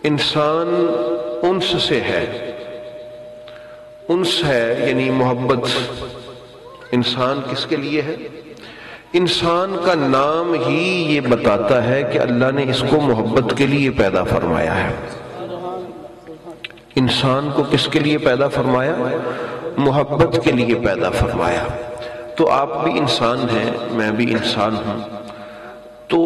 انسان انس سے ہے، انس ہے یعنی محبت۔ انسان کس کے لیے ہے؟ انسان کا نام ہی یہ بتاتا ہے کہ اللہ نے اس کو محبت کے لیے پیدا فرمایا ہے۔ انسان کو کس کے لیے پیدا فرمایا؟ محبت کے لیے پیدا فرمایا۔ تو آپ بھی انسان ہیں، میں بھی انسان ہوں، تو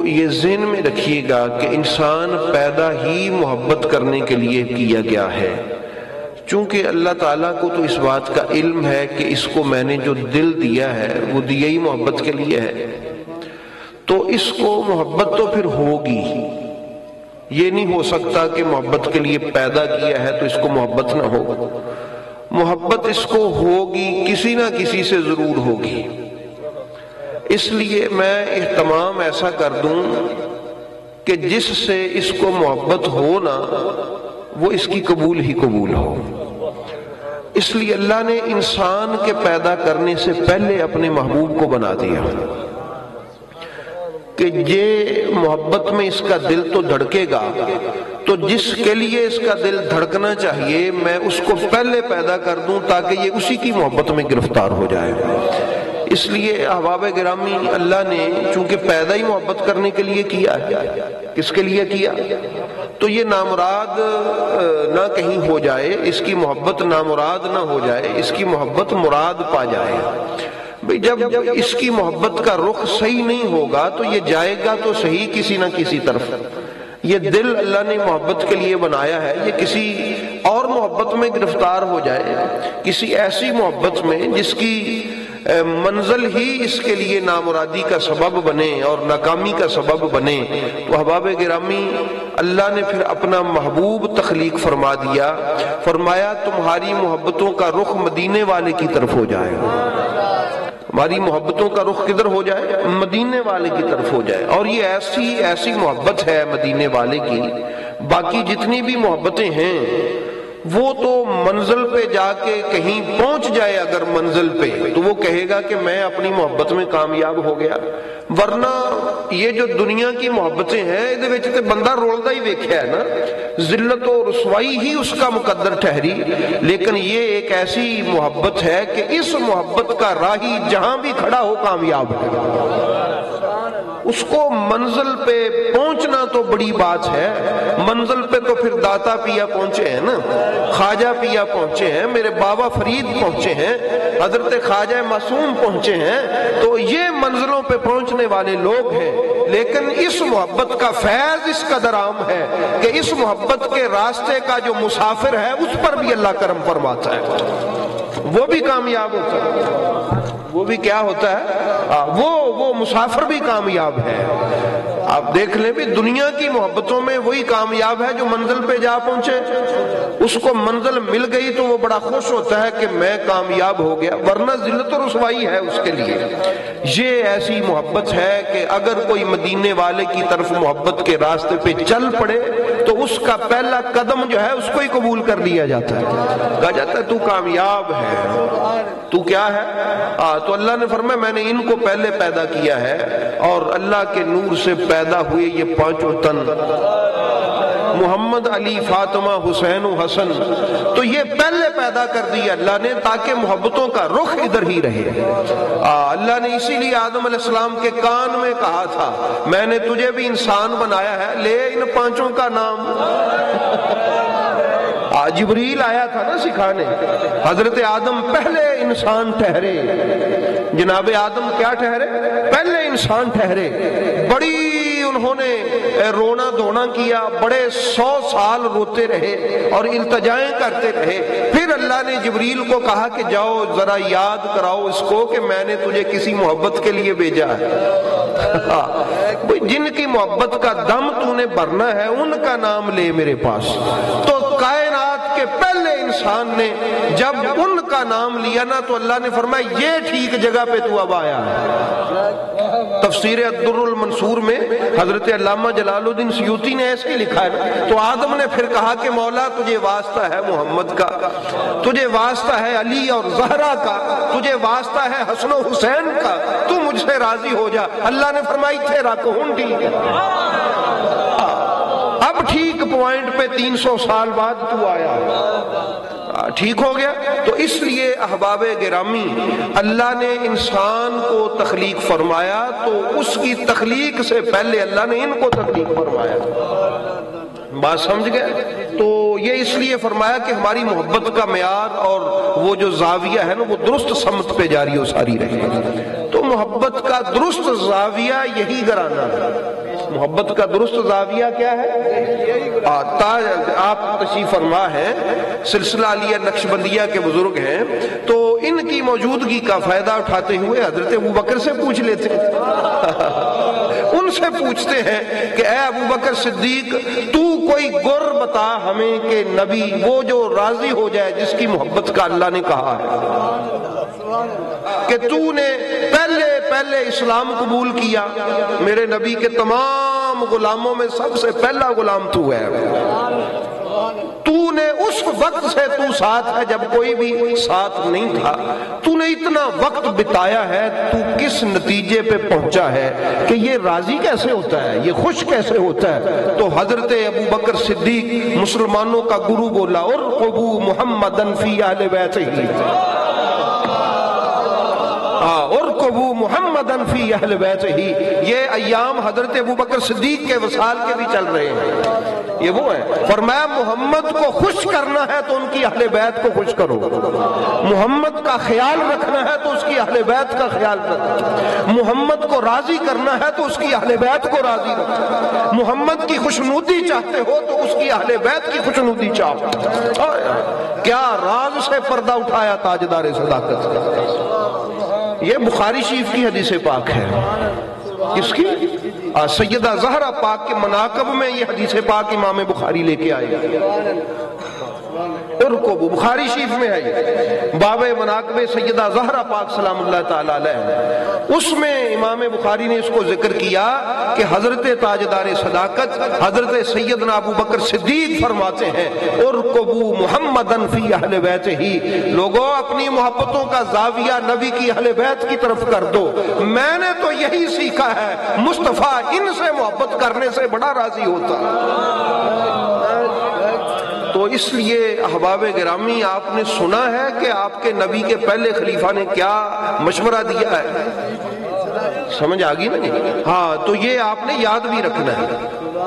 یہ ذہن میں رکھیے گا کہ انسان پیدا ہی محبت کرنے کے لیے کیا گیا ہے۔ چونکہ اللہ تعالیٰ کو تو اس بات کا علم ہے کہ اس کو میں نے جو دل دیا ہے وہ دیا ہی محبت کے لیے ہے، تو اس کو محبت تو پھر ہوگی۔ یہ نہیں ہو سکتا کہ محبت کے لیے پیدا کیا ہے تو اس کو محبت نہ ہو۔ محبت اس کو ہوگی، کسی نہ کسی سے ضرور ہوگی۔ اس لیے میں اہتمام ایسا کر دوں کہ جس سے اس کو محبت ہو نا وہ اس کی قبول ہی قبول ہو۔ اس لیے اللہ نے انسان کے پیدا کرنے سے پہلے اپنے محبوب کو بنا دیا کہ یہ محبت میں اس کا دل تو دھڑکے گا، تو جس کے لیے اس کا دل دھڑکنا چاہیے میں اس کو پہلے پیدا کر دوں تاکہ یہ اسی کی محبت میں گرفتار ہو جائے۔ اس لیے احباب گرامی اللہ نے چونکہ پیدا ہی محبت کرنے کے لیے کیا ہے، کس کے لیے کیا؟ تو یہ نامراد نہ کہیں ہو جائے، اس کی محبت نامراد نہ ہو جائے، اس کی محبت مراد پا جائے۔ بھئی جب اس کی محبت کا رخ صحیح نہیں ہوگا تو یہ جائے گا تو صحیح کسی نہ کسی طرف۔ یہ دل اللہ نے محبت کے لیے بنایا ہے، یہ کسی اور محبت میں گرفتار ہو جائے، کسی ایسی محبت میں جس کی منزل ہی اس کے لیے نامرادی کا سبب بنے اور ناکامی کا سبب بنے، تو احباب گرامی اللہ نے پھر اپنا محبوب تخلیق فرما دیا، فرمایا تمہاری محبتوں کا رخ مدینے والے کی طرف ہو جائے، ہماری محبتوں کا رخ کدھر ہو جائے؟ مدینے والے کی طرف ہو جائے۔ اور یہ ایسی محبت ہے مدینے والے کی، باقی جتنی بھی محبتیں ہیں وہ تو منزل پہ جا کے کہیں پہنچ جائے، اگر منزل پہ تو وہ کہے گا کہ میں اپنی محبت میں کامیاب ہو گیا، ورنہ یہ جو دنیا کی محبتیں ہیں یہ بندہ رولدا ہی ویکھیا ہے نا، ذلت و رسوائی ہی اس کا مقدر ٹھہری، لیکن یہ ایک ایسی محبت ہے کہ اس محبت کا راہی جہاں بھی کھڑا ہو کامیاب ہے۔ اس کو منزل پہ پہنچنا تو بڑی بات ہے، منزل پہ تو پھر داتا پیا پہنچے ہیں نا، خواجہ پیا پہنچے ہیں، میرے بابا فرید پہنچے ہیں، حضرت خواجہ معصوم پہنچے ہیں، تو یہ منزلوں پہ پہنچنے والے لوگ ہیں۔ لیکن اس محبت کا فیض اس قدر عام ہے کہ اس محبت کے راستے کا جو مسافر ہے اس پر بھی اللہ کرم فرماتا ہے، وہ بھی کامیاب ہوتا ہے۔ وہ بھی کیا ہوتا ہے؟ وہ مسافر بھی کامیاب ہے۔ آپ دیکھ لیں بھی دنیا کی محبتوں میں وہی کامیاب ہے جو منزل پہ جا پہنچے، اس کو منزل مل گئی تو وہ بڑا خوش ہوتا ہے کہ میں کامیاب ہو گیا، ورنہ ذلت و رسوائی ہے اس کے لیے۔ یہ ایسی محبت ہے کہ اگر کوئی مدینے والے کی طرف محبت کے راستے پہ چل پڑے تو اس کا پہلا قدم جو ہے اس کو ہی قبول کر لیا جاتا ہے، کہا جاتا ہے تو کامیاب ہے، تو کیا ہے؟ تو اللہ نے فرمایا میں نے ان کو پہلے پیدا کیا ہے، اور اللہ کے نور سے پیدا ہوئے یہ پانچوں تن، محمد، علی، فاطمہ، حسین و حسن، تو یہ پہلے پیدا کر دیا اللہ نے تاکہ محبتوں کا رخ ادھر ہی رہے۔ اللہ نے اسی لیے آدم علیہ السلام کے کان میں کہا تھا میں نے تجھے بھی انسان بنایا ہے، لے ان پانچوں کا نام۔ جبریل آیا تھا نا سکھانے، حضرت آدم پہلے انسان ٹھہرے، جناب آدم کیا ٹھہرے؟ پہلے انسان ٹھہرے، بڑی انہوں نے رونا دھونا کیا، بڑے 100 سال روتے رہے اور التجائیں کرتے رہے، پھر اللہ نے جبریل کو کہا کہ جاؤ ذرا یاد کراؤ اس کو کہ میں نے تجھے کسی محبت کے لیے بھیجا ہے، جن کی محبت کا دم تو نے بھرنا ہے ان کا نام لے میرے پاس۔ تو کائنات کے پہلے انسان نے جب ان کا نام لیا نا تو اللہ نے فرمایا یہ ٹھیک جگہ پہ تو اب آیا ہے۔ تفسیر الدر المنصور میں حضرت علامہ جلال الدین سیوطی نے ایسے لکھا ہے، تو آدم نے پھر کہا کہ مولا تجھے واسطہ ہے محمد کا، تجھے واسطہ ہے علی اور زہرا کا، تجھے واسطہ ہے حسن و حسین کا، تو مجھ سے راضی ہو جا۔ اللہ نے فرمائی تھے رکھ ہوں ٹھیک ہے، اب ٹھیک پوائنٹ پہ 300 سال بعد تو آیا، ٹھیک ہو گیا۔ تو اس لیے احباب گرامی، اللہ نے انسان کو تخلیق فرمایا تو اس کی تخلیق سے پہلے اللہ نے ان کو تخلیق فرمایا۔ بات سمجھ گئے؟ تو یہ اس لیے فرمایا کہ ہماری محبت کا معیار اور وہ جو زاویہ ہے نا وہ درست سمت پہ جاری و ساری رہے۔ تو محبت کا درست زاویہ یہی گرانا ہے۔ محبت کا درست زاویہ کیا ہے؟ آپ تشریف فرما ہے، سلسلہ علیہ نقشبندیہ کے بزرگ ہیں، تو ان کی موجودگی کا فائدہ اٹھاتے ہوئے حضرت ابوبکر سے پوچھ لیتے ان سے پوچھتے ہیں کہ اے ابوبکر صدیق، تو کوئی گر بتا ہمیں کہ نبی وہ جو راضی ہو جائے جس کی محبت کا اللہ نے کہا ہے کہ تو نے پہلے اسلام قبول کیا، میرے نبی کے تمام غلاموں میں سب سے پہلا غلام تو ہے، تو نے اس وقت سے تو ساتھ ہے جب کوئی بھی ساتھ نہیں تھا، تو نے اتنا وقت بتایا ہے، تو کس نتیجے پہ پہنچا ہے کہ یہ راضی کیسے ہوتا ہے، یہ خوش کیسے ہوتا ہے؟ تو حضرت ابوبکر صدیق مسلمانوں کا گرو بولا، ارقبوا محمدًا فی اہل بیتہ، ارقبوا محمدًا فی اہل بیتہ۔ یہ ایام حضرت ابوبکر صدیق کے وصال کے بھی چل رہے ہیں، یہ وہ ہے۔ فرمایا محمد کو خوش کرنا ہے تو ان کی اہل بیت کو خوش کرو، محمد کا خیال رکھنا ہے تو اس کی اہل بیت کا خیال رکھو، محمد کو راضی کرنا ہے تو اس کی اہل بیت کو راضی رکھو، محمد کی خوشنودی چاہتے ہو تو اس کی اہل بیت کی خوشنودی چاہو۔ کیا راز سے پردہ اٹھایا تاجدار صداقت کا۔ یہ بخاری شریف کی حدیث پاک ہے، کس کی؟ سیدہ زہرا پاک کے مناقب میں یہ حدیث پاک امام بخاری لے کے آئے، ارقبوا، بخاری شریف میں ہے، باب مناقب سیدہ زہرا پاک سلام اللہ تعالی علیہ، اس میں امام بخاری نے اس کو ذکر کیا کہ حضرت تاجدار صداقت حضرت سیدنا ابوبکر صدیق فرماتے ہیں ارقبوا محمدًا فی اہل بیتہ، لوگوں اپنی محبتوں کا زاویہ نبی کی اہل بیت کی طرف کر دو، میں نے تو یہی سیکھا ہے، مصطفیٰ ان سے محبت کرنے سے بڑا راضی ہوتا۔ تو اس لیے احباب گرامی، آپ نے سنا ہے کہ آپ کے نبی کے پہلے خلیفہ نے کیا مشورہ دیا ہے، سمجھ آ گئی نا؟ ہاں، تو یہ آپ نے یاد بھی رکھنا ہے،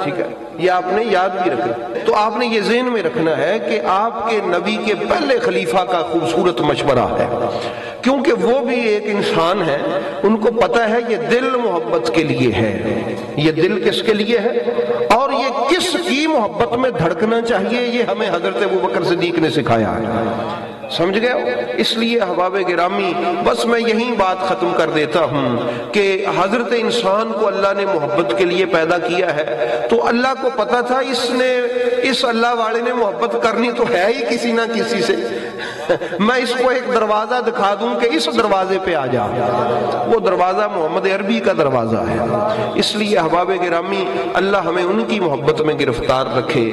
ٹھیک ہے، یہ آپ نے یاد بھی رکھنا ہے۔ تو آپ نے یہ ذہن میں رکھنا ہے کہ آپ کے نبی کے پہلے خلیفہ کا خوبصورت مشورہ ہے، کیونکہ وہ بھی ایک انسان ہے، ان کو پتہ ہے یہ دل محبت کے لیے ہے، یہ دل کس کے لیے ہے اور یہ کس کی محبت میں دھڑکنا چاہیے، یہ ہمیں حضرت ابوبکر صدیق نے سکھایا ہے۔ سمجھ گئے ہو؟ اس لیے احباب گرامی، بس میں یہی بات ختم کر دیتا ہوں کہ حضرت انسان کو اللہ نے محبت کے لیے پیدا کیا ہے، تو اللہ کو پتا تھا اس اللہ والے نے محبت کرنی تو ہے ہی کسی نہ کسی سے، میں اس کو ایک دروازہ دکھا دوں کہ اس دروازے پہ آ جا، وہ دروازہ محمد عربی کا دروازہ ہے۔ اس لیے احباب گرامی، اللہ ہمیں ان کی محبت میں گرفتار رکھے۔